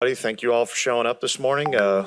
Thank you all for showing up this morning to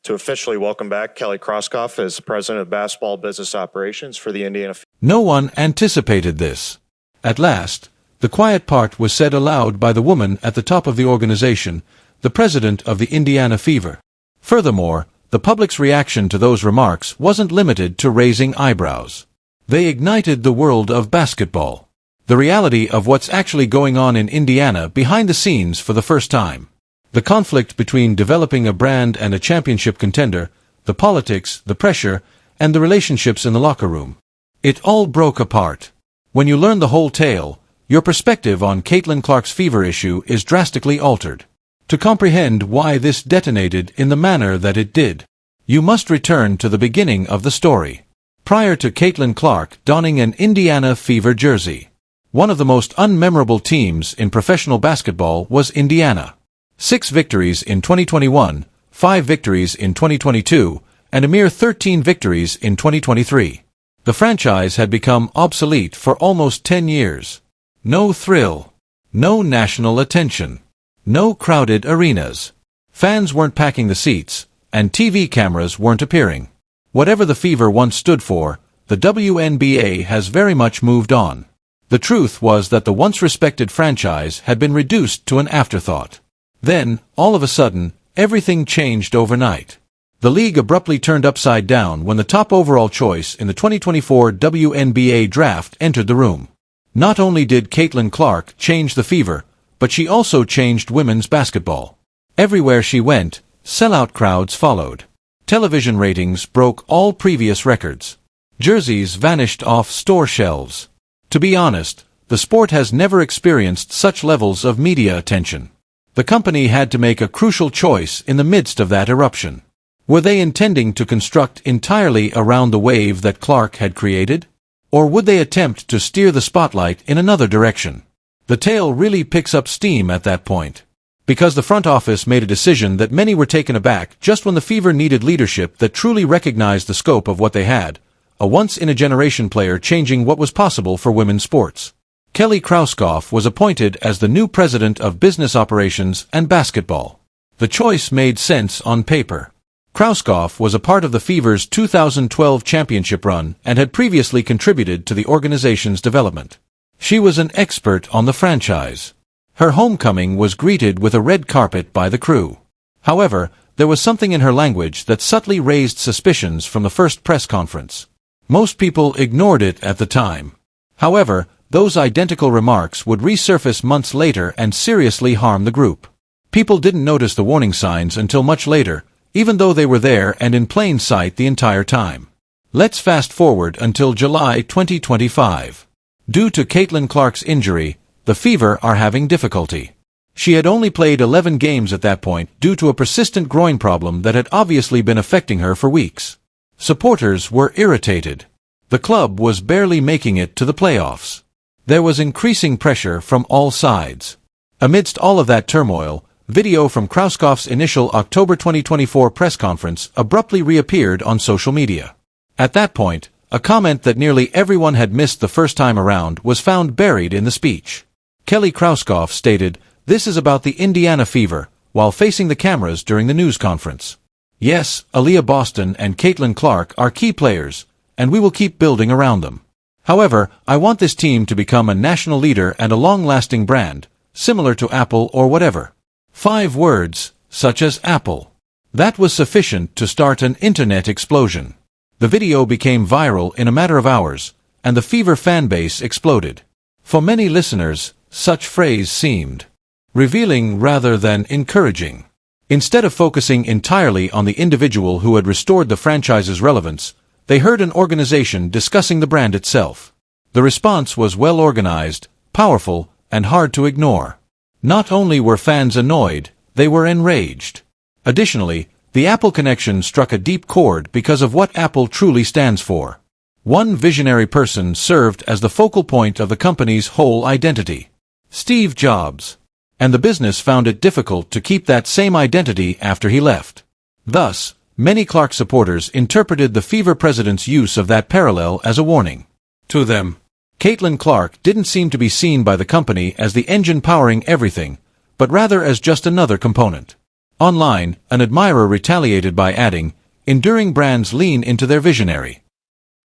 officially welcome back Kelly Krauskopf as President of Basketball Business Operations for the Indiana. No one anticipated this. At last, the quiet part was said aloud by the woman at the top of the organization, the president of the Indiana Fever. Furthermore, the public's reaction to those remarks wasn't limited to raising eyebrows. They ignited the world of basketball. The reality of what's actually going on in Indiana behind the scenes for the first time. The conflict between developing a brand and a championship contender, the politics, the pressure, and the relationships in the locker room. It all broke apart. When you learn the whole tale, your perspective on Caitlin Clark's fever issue is drastically altered. To comprehend why this detonated in the manner that it did, you must return to the beginning of the story. Prior to Caitlin Clark donning an Indiana Fever jersey, one of the most unmemorable teams in professional basketball was Indiana. 6 victories in 2021, 5 victories in 2022, and a mere 13 victories in 2023. The franchise had become obsolete for almost 10 years. No thrill. No national attention. No crowded arenas. Fans weren't packing the seats, and TV cameras weren't appearing. Whatever the Fever once stood for, the WNBA has very much moved on. The truth was that the once respected franchise had been reduced to an afterthought. Then, all of a sudden, everything changed overnight. The league abruptly turned upside down when the top overall choice in the 2024 WNBA draft entered the room. Not only did Caitlin Clark change the Fever, but she also changed women's basketball. Everywhere she went, sellout crowds followed. Television ratings broke all previous records. Jerseys vanished off store shelves. To be honest, the sport has never experienced such levels of media attention. The company had to make a crucial choice in the midst of that eruption. Were they intending to construct entirely around the wave that Clark had created? Or would they attempt to steer the spotlight in another direction? The tale really picks up steam at that point. Because the front office made a decision that many were taken aback just when the Fever needed leadership that truly recognized the scope of what they had, a once-in-a-generation player changing what was possible for women's sports. Kelly Krauskopf was appointed as the new president of business operations and basketball. The choice made sense on paper. Krauskopf was a part of the Fever's 2012 championship run and had previously contributed to the organization's development. She was an expert on the franchise. Her homecoming was greeted with a red carpet by the crew. However, there was something in her language that subtly raised suspicions from the first press conference. Most people ignored it at the time. However, those identical remarks would resurface months later and seriously harm the group. People didn't notice the warning signs until much later, even though they were there and in plain sight the entire time. Let's fast forward until July 2025. Due to Caitlin Clark's injury, the Fever are having difficulty. She had only played 11 games at that point due to a persistent groin problem that had obviously been affecting her for weeks. Supporters were irritated. The club was barely making it to the playoffs. There was increasing pressure from all sides. Amidst all of that turmoil, video from Krauskopf's initial October 2024 press conference abruptly reappeared on social media. At that point, a comment that nearly everyone had missed the first time around was found buried in the speech. Kelly Krauskopf stated, "This is about the Indiana Fever," while facing the cameras during the news conference. "Yes, Aaliyah Boston and Caitlin Clark are key players, and we will keep building around them. However, I want this team to become a national leader and a long-lasting brand, similar to Apple or whatever." 5 words, such as Apple. That was sufficient to start an internet explosion. The video became viral in a matter of hours, and the Fever fanbase exploded. For many listeners, such phrase seemed revealing rather than encouraging. Instead of focusing entirely on the individual who had restored the franchise's relevance, they heard an organization discussing the brand itself. The response was well organized, powerful, and hard to ignore. Not only were fans annoyed, they were enraged. Additionally, the Apple connection struck a deep chord because of what Apple truly stands for. One visionary person served as the focal point of the company's whole identity: Steve Jobs. And the business found it difficult to keep that same identity after he left. Thus, many Clark supporters interpreted the Fever president's use of that parallel as a warning. To them, Caitlin Clark didn't seem to be seen by the company as the engine powering everything, but rather as just another component. Online, an admirer retaliated by adding, "Enduring brands lean into their visionary."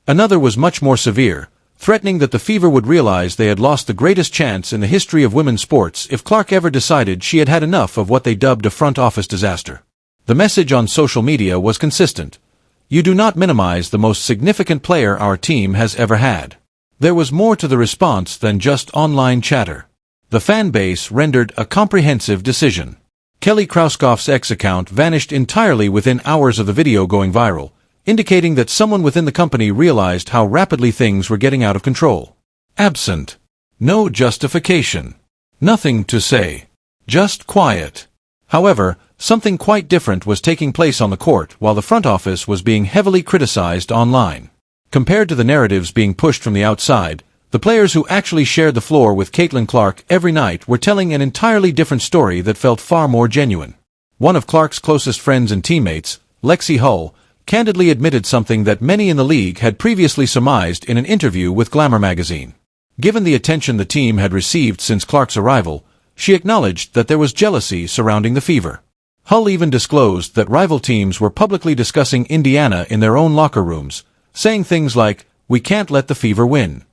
Another was much more severe, threatening that the Fever would realize they had lost the greatest chance in the history of women's sports if Clark ever decided she had had enough of what they dubbed a front office disaster. The message on social media was consistent. You do not minimize the most significant player our team has ever had. There was more to the response than just online chatter. The fan base rendered a comprehensive decision. Kelly Krauskopf's X account vanished entirely within hours of the video going viral, indicating that someone within the company realized how rapidly things were getting out of control. Absent. No justification. Nothing to say. Just quiet. However, something quite different was taking place on the court while the front office was being heavily criticized online. Compared to the narratives being pushed from the outside, the players who actually shared the floor with Caitlin Clark every night were telling an entirely different story that felt far more genuine. One of Clark's closest friends and teammates, Lexi Hull, candidly admitted something that many in the league had previously surmised in an interview with Glamour magazine. Given the attention the team had received since Clark's arrival, she acknowledged that there was jealousy surrounding the Fever. Hull even disclosed that rival teams were publicly discussing Indiana in their own locker rooms, saying things like, "We can't let the Fever win."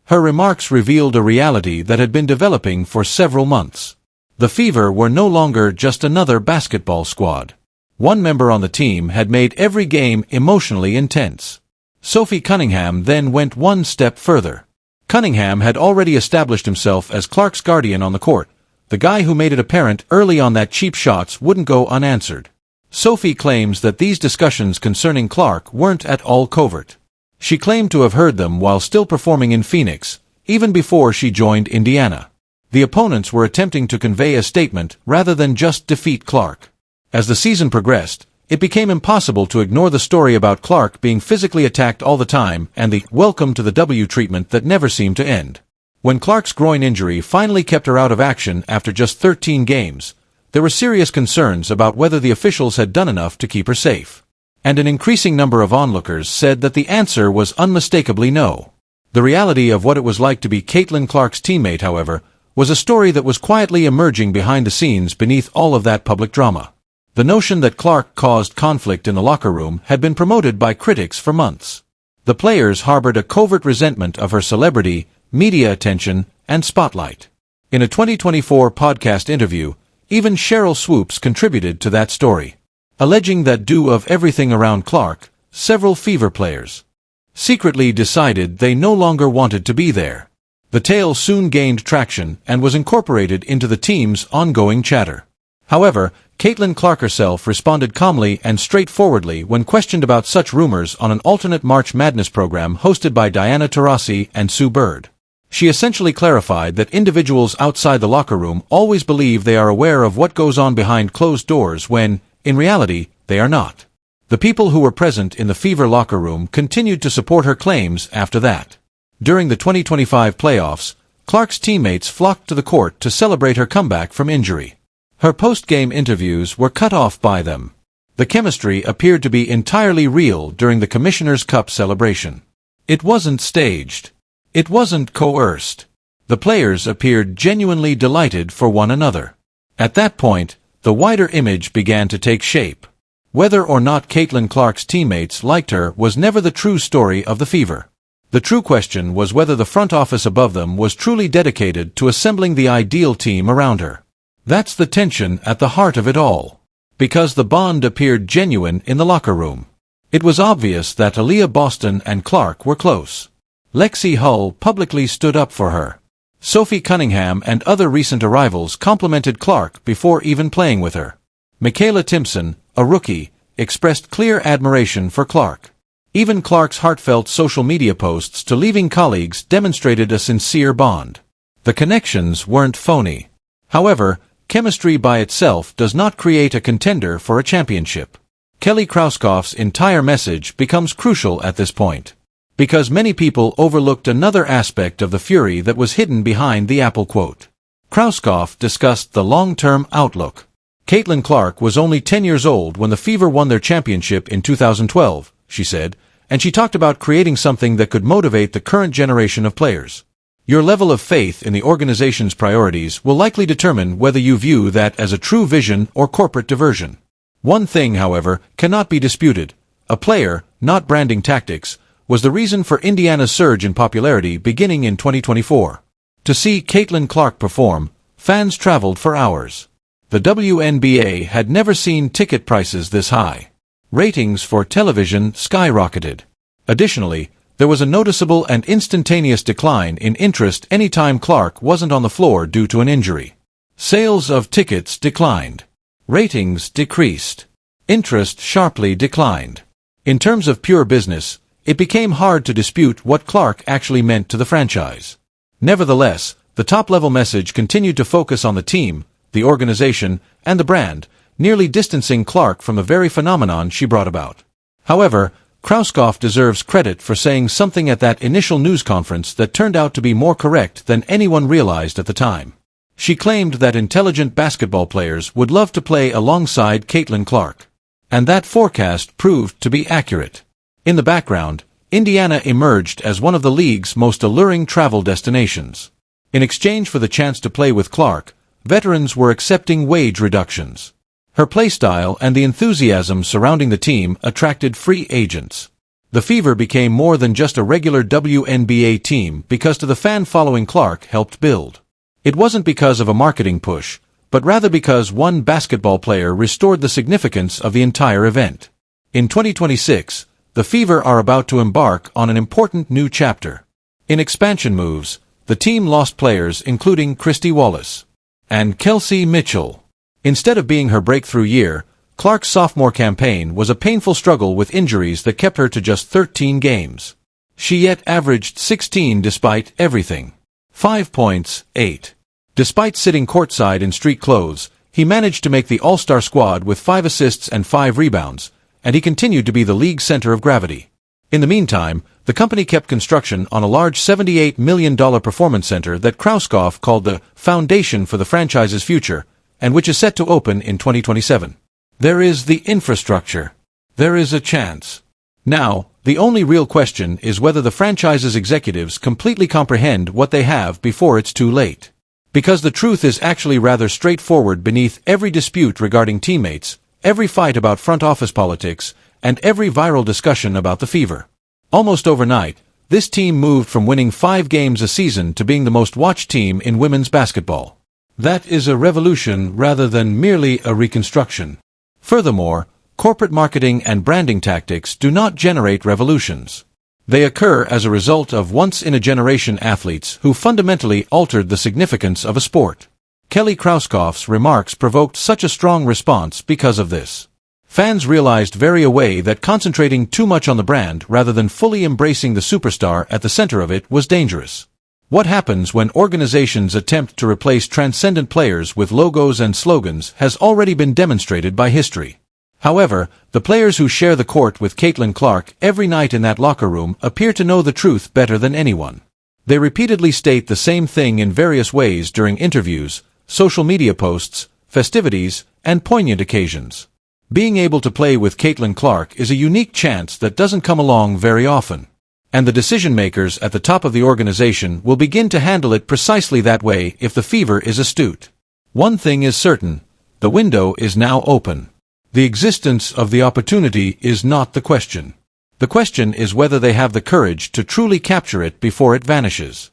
Her remarks revealed a reality that had been developing for several months. The Fever were no longer just another basketball squad. One member on the team had made every game emotionally intense. Sophie Cunningham then went one step further. Cunningham had already established himself as Clark's guardian on the court, the guy who made it apparent early on that cheap shots wouldn't go unanswered. Sophie claims that these discussions concerning Clark weren't at all covert. She claimed to have heard them while still performing in Phoenix, even before she joined Indiana. The opponents were attempting to convey a statement rather than just defeat Clark. As the season progressed, it became impossible to ignore the story about Clark being physically attacked all the time and the "welcome to the W" treatment that never seemed to end. When Clark's groin injury finally kept her out of action after just 13 games, there were serious concerns about whether the officials had done enough to keep her safe. And an increasing number of onlookers said that the answer was unmistakably no. The reality of what it was like to be Caitlin Clark's teammate, however, was a story that was quietly emerging behind the scenes beneath all of that public drama. The notion that Clark caused conflict in the locker room had been promoted by critics for months. The players harbored a covert resentment of her celebrity, media attention, and spotlight. In a 2024 podcast interview, even Cheryl Swoops contributed to that story, alleging that due of everything around Clark, several Fever players secretly decided they no longer wanted to be there. The tale soon gained traction and was incorporated into the team's ongoing chatter. However, Caitlin Clark herself responded calmly and straightforwardly when questioned about such rumors on an alternate March Madness program hosted by Diana Taurasi and Sue Bird. She essentially clarified that individuals outside the locker room always believe they are aware of what goes on behind closed doors when, in reality, they are not. The people who were present in the Fever locker room continued to support her claims after that. During the 2025 playoffs, Clark's teammates flocked to the court to celebrate her comeback from injury. Her post-game interviews were cut off by them. The chemistry appeared to be entirely real during the Commissioner's Cup celebration. It wasn't staged. It wasn't coerced. The players appeared genuinely delighted for one another. At that point, the wider image began to take shape. Whether or not Caitlin Clark's teammates liked her was never the true story of the Fever. The true question was whether the front office above them was truly dedicated to assembling the ideal team around her. That's the tension at the heart of it all. Because the bond appeared genuine in the locker room. It was obvious that Aaliyah Boston and Clark were close. Lexi Hull publicly stood up for her. Sophie Cunningham and other recent arrivals complimented Clark before even playing with her. Michaela Timpson, a rookie, expressed clear admiration for Clark. Even Clark's heartfelt social media posts to leaving colleagues demonstrated a sincere bond. The connections weren't phony. However, chemistry by itself does not create a contender for a championship. Kelly Krauskopf's entire message becomes crucial at this point, because many people overlooked another aspect of the fury that was hidden behind the Apple quote. Krauskopf discussed the long-term outlook. Caitlin Clark was only 10 years old when the Fever won their championship in 2012, she said, and she talked about creating something that could motivate the current generation of players. Your level of faith in the organization's priorities will likely determine whether you view that as a true vision or corporate diversion. One thing, however, cannot be disputed. A player, not branding tactics, was the reason for Indiana's surge in popularity beginning in 2024. To see Caitlin Clark perform, fans traveled for hours. The WNBA had never seen ticket prices this high. Ratings for television skyrocketed. Additionally, there was a noticeable and instantaneous decline in interest anytime Clark wasn't on the floor due to an injury. Sales of tickets declined. Ratings decreased. Interest sharply declined. In terms of pure business, it became hard to dispute what Clark actually meant to the franchise. Nevertheless, the top-level message continued to focus on the team, the organization, and the brand, nearly distancing Clark from the very phenomenon she brought about. However, Krauskopf deserves credit for saying something at that initial news conference that turned out to be more correct than anyone realized at the time. She claimed that intelligent basketball players would love to play alongside Caitlin Clark. And that forecast proved to be accurate. In the background, Indiana emerged as one of the league's most alluring travel destinations. In exchange for the chance to play with Clark, veterans were accepting wage reductions. Her playstyle and the enthusiasm surrounding the team attracted free agents. The Fever became more than just a regular WNBA team because the fan following Clark helped build. It wasn't because of a marketing push, but rather because one basketball player restored the significance of the entire event. In 2026, the Fever are about to embark on an important new chapter. In expansion moves, the team lost players including Christy Wallace and Kelsey Mitchell. Instead of being her breakthrough year, Clark's sophomore campaign was a painful struggle with injuries that kept her to just 13 games. She yet averaged 16 despite everything. 5 points, 8. Despite sitting courtside in street clothes, he managed to make the All-Star squad with 5 assists and 5 rebounds, and he continued to be the league's center of gravity. In the meantime, the company kept construction on a large $78 million performance center that Krauskopf called the foundation for the franchise's future, and which is set to open in 2027. There is the infrastructure. There is a chance. Now, the only real question is whether the franchise's executives completely comprehend what they have before it's too late. Because the truth is actually rather straightforward beneath every dispute regarding teammates, every fight about front office politics, and every viral discussion about the Fever. Almost overnight, this team moved from winning 5 games a season to being the most watched team in women's basketball. That is a revolution rather than merely a reconstruction. Furthermore, corporate marketing and branding tactics do not generate revolutions. They occur as a result of once-in-a-generation athletes who fundamentally altered the significance of a sport. Kelly Krauskopf's remarks provoked such a strong response because of this. Fans realized very away that concentrating too much on the brand rather than fully embracing the superstar at the center of it was dangerous. What happens when organizations attempt to replace transcendent players with logos and slogans has already been demonstrated by history. However, the players who share the court with Caitlin Clark every night in that locker room appear to know the truth better than anyone. They repeatedly state the same thing in various ways during interviews, social media posts, festivities, and poignant occasions. Being able to play with Caitlin Clark is a unique chance that doesn't come along very often. And the decision-makers at the top of the organization will begin to handle it precisely that way if the Fever is astute. One thing is certain, the window is now open. The existence of the opportunity is not the question. The question is whether they have the courage to truly capture it before it vanishes.